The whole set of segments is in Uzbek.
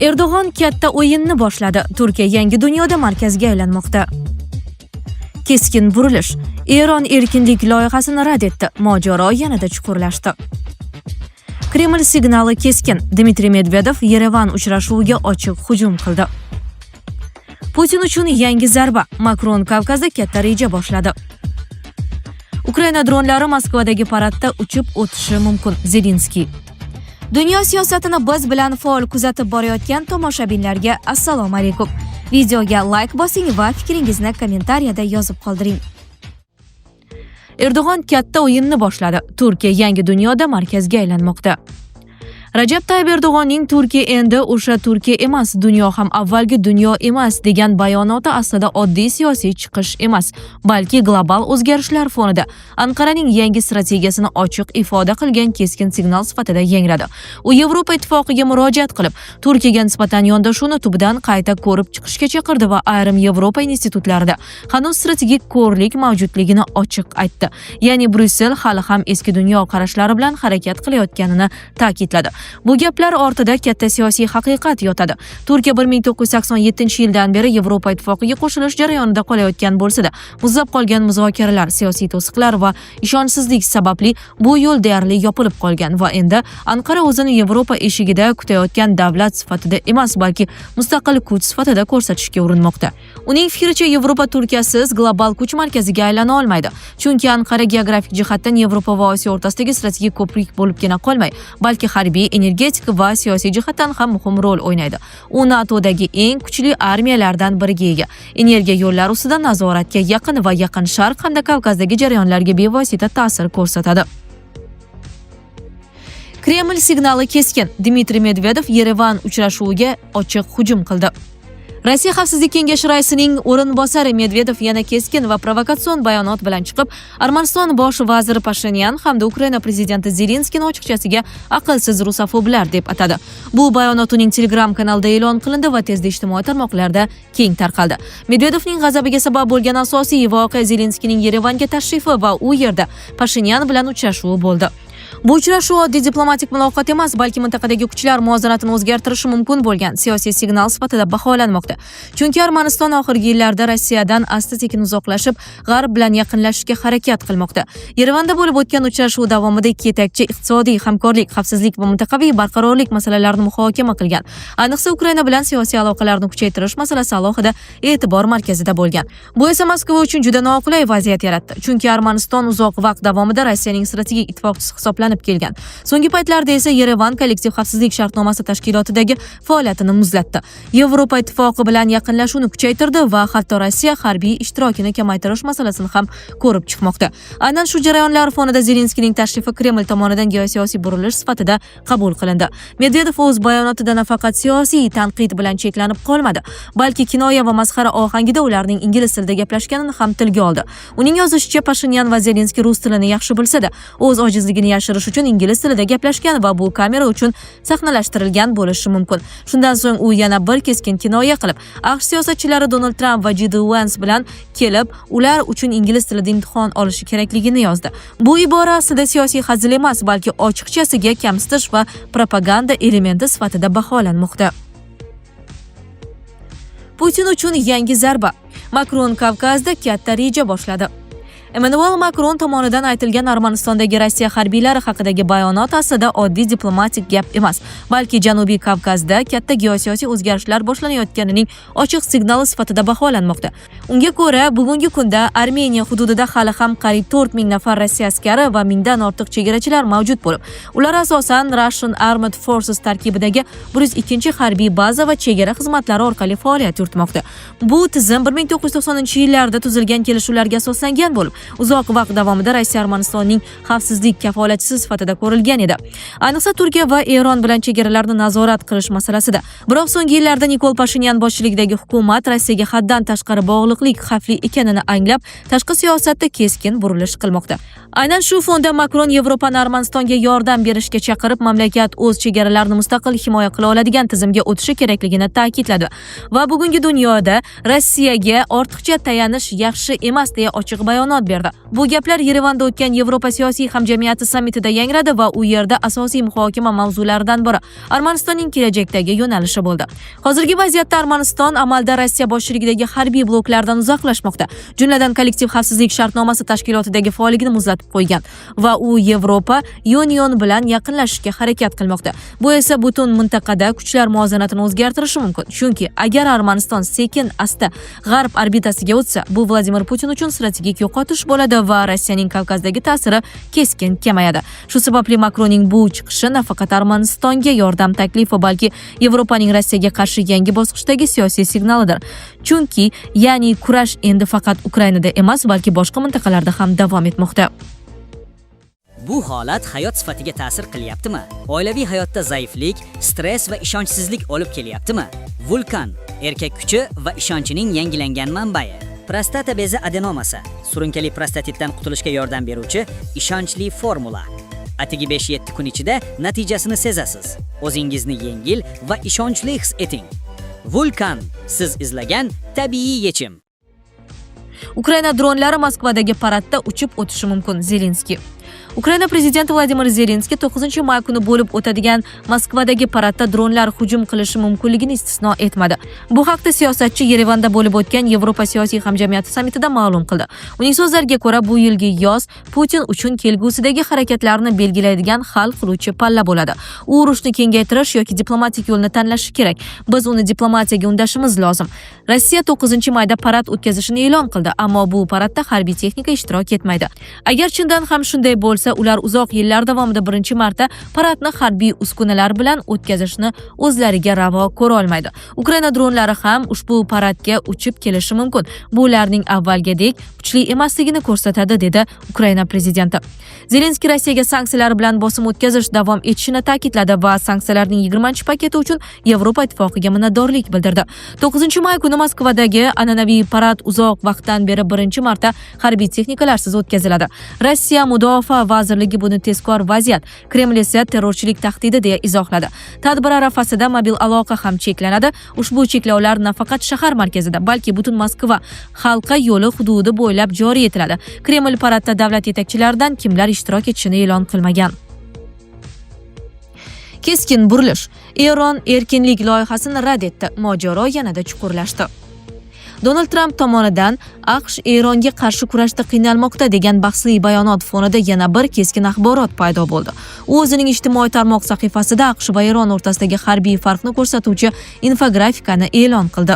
Erdo'g'on katta o'yinni boshladi. Turkiya yangi dunyoda markazga aylanmoqda. Keskin burilish. Eron erkinlik loyihasini rad etdi. Mojaro yanada chuqurlashdi. Kreml signali keskin. Dmitriy Medvedev Yerevan uchrashuviga ochiq hujum qildi. Putin uchun yangi zarba. Makron Kavkazda katta reja boshladi. Ukraina dronlari Moskvadagi paradda uchib o'tishi mumkin. Zelenskiy. Dunyo siyosatini biz bilan faol kuzatib borayotgan tomoshabinlarga assalomu alaykum. Videoga like bosing va fikringizni kommentariyada yozib qoldiring. Erdo'g'on katta o'yinni boshladi. Turkiya yangi dunyoda markazga aylanmoqda. Rajab Tayyip Erdo'g'onning Turkiya endi o'sha Turkiya emas, dunyo ham avvalgi dunyo emas degan bayonoti aslida oddiy siyosiy chiqish emas, balki global o'zgarishlar fonida Anqaraning yangi strategiyasini ochiq ifoda qilgan keskin signal sifatida yangradi. U Yevropa ittifoqiga murojaat qilib, Turkiyaga nisbatan yondashuvni tubidan qayta ko'rib chiqishga chaqirdi va ayrim Yevropa institutlarida hanuz strategik ko'rlik mavjudligini ochiq aytdi. Ya'ni Bryussel hali ham eski dunyo qarashlari bilan harakat qilayotganini ta'kidladi. Bu gaplar ortida katta siyosiy haqiqat yotadi. Turkiya 1987-yildan beri Yevropa ittifoqiga qo'shilish jarayonida qolayotgan bo'lsa-da, muzlab qolgan muzokaralar, siyosiy to'siqlar va ishonchsizlik sababli bu yo'l deyarli yopilib qolgan va endi Anqara o'zini Yevropa eshigida kutayotgan davlat sifatida emas, balki mustaqil kuch sifatida ko'rsatishga urinmoqda. Uning fikricha, Yevropa Turkiyasiz global kuch markaziga aylana olmaydi. Chunki Anqara geografik jihatdan Yevropa va Osiyo o'rtasidagi strategik ko'prik bo'libgina qolmay, balki harbiy, energetik va siyosiy jihatdan ham muhim rol o'ynaydi. U NATOdagi eng kuchli armiyalardan biriga ega. Energiya yo'llari ustidan nazoratga yaqin va Yaqin Sharq hamda Kavkazdagi jarayonlarga bevosita ta'sir ko'rsatadi. Kreml signali keskin. Dmitriy Medvedev Yerevan uchrashuviga ochiq hujum qildi. Rossiya Xavfsizlik kengashi raisining o'rinbosari Medvedev yana keskin va provokatsion bayonot bilan chiqib, Armaniston bosh vaziri Pashinyan hamda Ukraina prezidenti Zelenskiyni ochiqchasiga aqlsiz rusofoblar deb atadi. Bu bayonot uning Telegram kanalida e'lon qilindi va tezda ijtimoiy tarmoqlarda keng tarqaldi. Medvedevning g'azabiga sabab bo'lgan asosiy voqea Zelenskiyning Yerevanga tashrifi va u yerda Pashinyan bilan uchrashuvi bo'ldi. Bu uchrashuv oddiy diplomatik muloqot emas, balki mintaqadagi kuchlar muvozanatini o'zgartirishi mumkin bo'lgan siyosiy signal sifatida baholanmoqda. Chunki Armaniston oxirgi yillarda Rossiyadan asta-sekin uzoqlashib, G'arb bilan yaqinlashishga harakat qilmoqda. Yerevanda bo'lib o'tgan uchrashuv davomida ikki yetakchi iqtisodiy hamkorlik, xavfsizlik va mintaqaviy barqarorlik masalalarini muhokama qilgan. Ayniqsa Ukraina bilan siyosiy aloqalarni kuchaytirish masalasi alohida e'tibor markazida bo'lgan. Bu esa Moskva uchun juda noqulay vaziyat yaratdi. Chunki Armaniston uzoq vaqt davomida Rossiyaning strategik ittifoqchisi hisoblanib kelgan. So'nggi paytlarda esa Yerevan kollektiv xavfsizlik shartnomasi tashkilotidagi faoliyatini muzlatdi. Yevropa ittifoqi bilan yaqinlashuvni kuchaytirdi va hatto Rossiya harbiy ishtirokini kamaytirish masalasini ham ko'rib chiqmoqda. Aynan shu jarayonlar fonida Zelenskiyning tashrifi Kreml tomonidan geosiyosiy burilish sifatida qabul qilindi. Medvedev o'z bayonotida nafaqat siyosiy tanqid bilan cheklanib qolmadi, balki kinoya va masxara ohangida ularning ingliz tilida gaplashganini ham tilga oldi. Uning yozishicha, Pashinyan va Zelenskiy rus tilini yaxshi bilsa-da, o'z ojizligini yashirish uchun ingliz tilida gaplashgan va bu kamera uchun sahnalashtirilgan bo'lishi mumkin. Shundan so'ng u yana bir keskin kinoya qilib, AQSh siyosatchilari Donald Trump va JD Vance bilan kelib, ular uchun ingliz tilida imtihon olishi kerakligini yozdi. Bu ibora aslida siyosiy hazil emas, balki ochiqchasiga kamsitish va propaganda elementi sifatida baholanmoqda. Putin uchun yangi zarba. Makron Kavkazda katta reja boshladi. Emmanuel Makron tomonidan aytilgan Armanistondagi Rossiya harbiylari haqidagi bayonot aslida oddiy diplomatik gap emas, balki Janubiy Kavkazda katta geosiyosiy o'zgarishlar boshlanayotganining ochiq signali sifatida baholanmoqda. Unga ko'ra, bugungi kunda Armeniya hududida hali ham qariyb 4000 nafar Rossiya askari va 1000 dan ortiq chegarachilar mavjud bo'lib, ular asosan Russian Armed Forces tarkibidagi 102 harbiy baza va chegara xizmatlari orqali faoliyat yuritmoqda. Bu tizim 1990-yillarda tuzilgan kelishuvlarga asoslangan bo'lib, uzoq vaqt davomida Rossiya Armanistonning xavfsizlik kafolatchisi sifatida ko'rilgan edi. Ayniqsa Turkiya va Eron bilan chegaralarni nazorat qilish masalasida. Biroq so'nggi yillarda Nikol Pashinyan boshchiligidagi hukumat Rossiyaga haddan tashqari bog'liqlik xavfli ekanini anglab, tashqi siyosatda keskin burilish qilmoqda. Aynan shu fonda Makron Yevropani Armanistonga yordam berishga chaqirib, mamlakat o'z chegaralarini mustaqil himoya qila oladigan tizimga o'tishi kerakligini ta'kidladi va bugungi dunyoda Rossiyaga ortiqcha tayanish yaxshi emas deya ochiq bayonot berdi. Bu gaplar Yerevanda o'tgan Yevropa siyosiy hamjamiyati sammitida yangradi va u yerda asosiy muhokama mavzularidan biri Armanistonning kelajakdagi yo'nalishi bo'ldi. Hozirgi vaziyatda Armaniston amalda Rossiya boshchiligidagi harbiy bloklardan uzoqlashmoqda. Jumladan kollektiv xavfsizlik shartnomasi tashkilotidagi faolligini muzlatib qo'ygan va u Yevropa Union bilan yaqinlashishga harakat qilmoqda. Bu esa butun mintaqada kuchlar muvozanatini o'zgartirishi mumkin. Chunki agar Armaniston sekin-asta g'arb orbitasiga o'tsa, bu Vladimir Putin uchun strategik yo'qotish bo'ladi va Rossiyaning Kavkazdagi ta'siri keskin kamayadi. Shu sababli Makronning bu chiqishi nafaqat Armanistonga yordam taklifi, balki Yevropaning Rossiyaga qarshi yangi bosqichdagi siyosiy signalidir. Chunki, ya'ni kurash endi faqat Ukrainada emas, balki boshqa mintaqalarda ham davom etmoqda. Bu holat hayot sifatiga ta'sir qilyaptimi? Oilaviy hayotda zaiflik, stress va ishonchsizlik olib kelyaptimi? Vulkan erkak kuchi va ishonchining yangilangan manbai. Prostata bezi adenomasi, surunkali prostatitdan qutulishga yordam beruvchi ishonchli formula. Atigi 5-7 kun ichida natijasini sezasiz. O'zingizni yengil va ishonchli his eting. Vulkan, siz izlagan tabiiy yechim. Ukraina dronlari Moskvadagi paradda uchib o'tishi mumkin. Zelenskiy. Ukraina prezidenti Vladimir Zelenskiy 9-may kuni bo'lib o'tadigan Moskvadagi paradda dronlar hujum qilishi mumkinligini istisno etmadi. Bu haqda siyosatchi Yerevanda bo'lib o'tgan Yevropa siyosiy hamjamiyati sammitida ma'lum qildi. Uning so'zlariga ko'ra, bu yilgi yoz Putin uchun kelgusidagi harakatlarni belgilaydigan hal qiluvchi palla bo'ladi. U urushni kengaytirish yoki diplomatik yo'lni tanlashi kerak. Biz uni diplomatiyaga undashimiz lozim. Rossiya 9-mayda parad o'tkazishini e'lon qildi, ammo bu paradda harbiy texnika ishtirok etmaydi. Agar chindan ham shunday bo'lsa, ular uzoq yillar davomida birinchi marta paradni harbiy uskunalar bilan o'tkazishni o'zlariga ravo ko'ra olmaydi. Ukraina dronlari ham ushbu paradga uchib kelishi mumkin. Bu ularning avvalgidek kuchli emasligini ko'rsatadi, dedi Ukraina prezidenti. Zelenskiy Rossiyaga sanksiyalar bilan bosim o'tkazish davom etishini ta'kidladi va sanksiyalarning 20-paketi uchun Yevropa ittifoqiga minnatdorlik bildirdi. 9-may kuni Moskvadagi an'anaviy parad uzoq vaqtdan beri birinchi marta harbiy texnikalarsiz o'tkaziladi. Rossiya mudofaa vazirligi buni tezkor vaziyat, Kreml esa terrorchilik tahdidi deya izohladi. Tadbir arafasida mobil aloqa ham cheklanadi. Ushbu cheklovlar nafaqat shahar markazida, balki butun Moskva halqa yo'li hududi bo'ylab joriy etiladi. Kreml paradda davlat yetakchilaridan kimlar ishtirok etishini e'lon qilmagan. Keskin burilish. Eron erkinlik loyihasini rad etdi. Mojaro yanada chuqurlashdi. Donald Trump tomonidan AQSh Eronga qarshi kurashda qiynalmoqda degan bahsli bayonot fonida yana bir keskin axborot paydo bo'ldi. U o'zining ijtimoiy tarmoq sahifasida AQSh va Eron o'rtasidagi harbiy farqni ko'rsatuvchi infografikani e'lon qildi.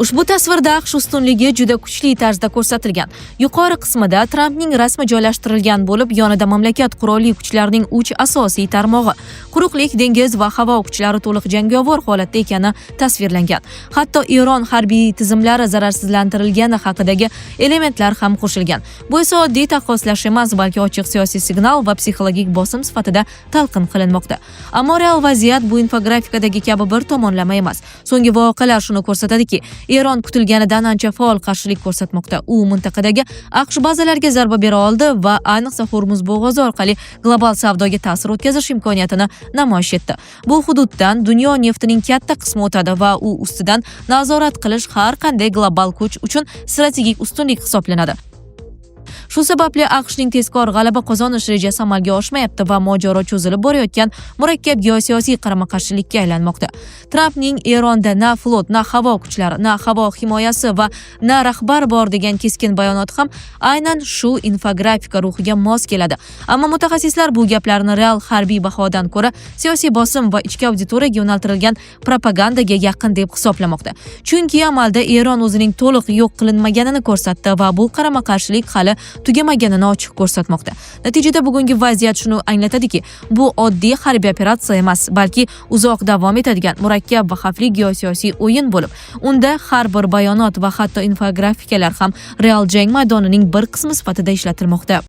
Ushbu tasvirda AQSh ustunligi juda kuchli tarzda ko'rsatilgan. Yuqori qismida Trampning rasmi joylashtirilgan bo'lib, yonida mamlakat qurolli kuchlarining 3 asosiy tarmog'i, quruqlik, dengiz va havo kuchlari to'liq jangovar holatda ekani tasvirlangan. Hatto Eron harbiy tizimlari zararsizlantirilgani haqidagi elementlar ham qo'shilgan. Bu esa oddiy taqqoslash emas, balki ochiq siyosiy signal va psixologik bosim sifatida talqin qilinmoqda. Ammo real vaziyat bu infografikadagi kabi bir tomonlama emas. So'nggi voqealar shuni ko'rsatadiki, Eron kutilganidan ancha faol qarshilik ko'rsatmoqda. U mintaqadagi AQSh bazalariga zarba bera oldi va ayniqsa Hormuz bo'g'ozi orqali global savdoga ta'sir o'tkazish imkoniyatini namoyish etdi. Bu hududdan dunyo neftining katta qismi o'tadi va u ustidan nazorat qilish har qanday global kuch uchun strategik ustunlik hisoblanadi. Shu sababli AQShning tezkor g'alaba qozonish rejasi amalga oshmayapti va mojaro cho'zilib borayotgan murakkab geosiyosiy qarama-qarshilikka aylanmoqda. Trampning Eronda na flot, na havo kuchlari, na havo himoyasi va na rahbar bor degan keskin bayonot ham aynan shu infografika ruhiga mos keladi. Ammo mutaxassislar bu gaplarni real harbiy bahodan ko'ra siyosiy bosim va ichki auditoriyaga yo'naltirilgan propagandaga yaqin deb hisoblamoqda. Chunki amalda Eron o'zining to'liq yo'q qilinmaganini ko'rsatdi va bu qarama-qarshilik hali tugamaganini ochiq ko'rsatmoqda. Natijada bugungi vaziyat shuni anglatadiki, bu oddiy harbiy operatsiya emas, balki uzoq davom etadigan murakkab va xavfli geosiyosiy o'yin bo'lib, unda har bir bayonot va hatto infografikalar ham real jang maydonining bir qismi sifatida ishlatilmoqda.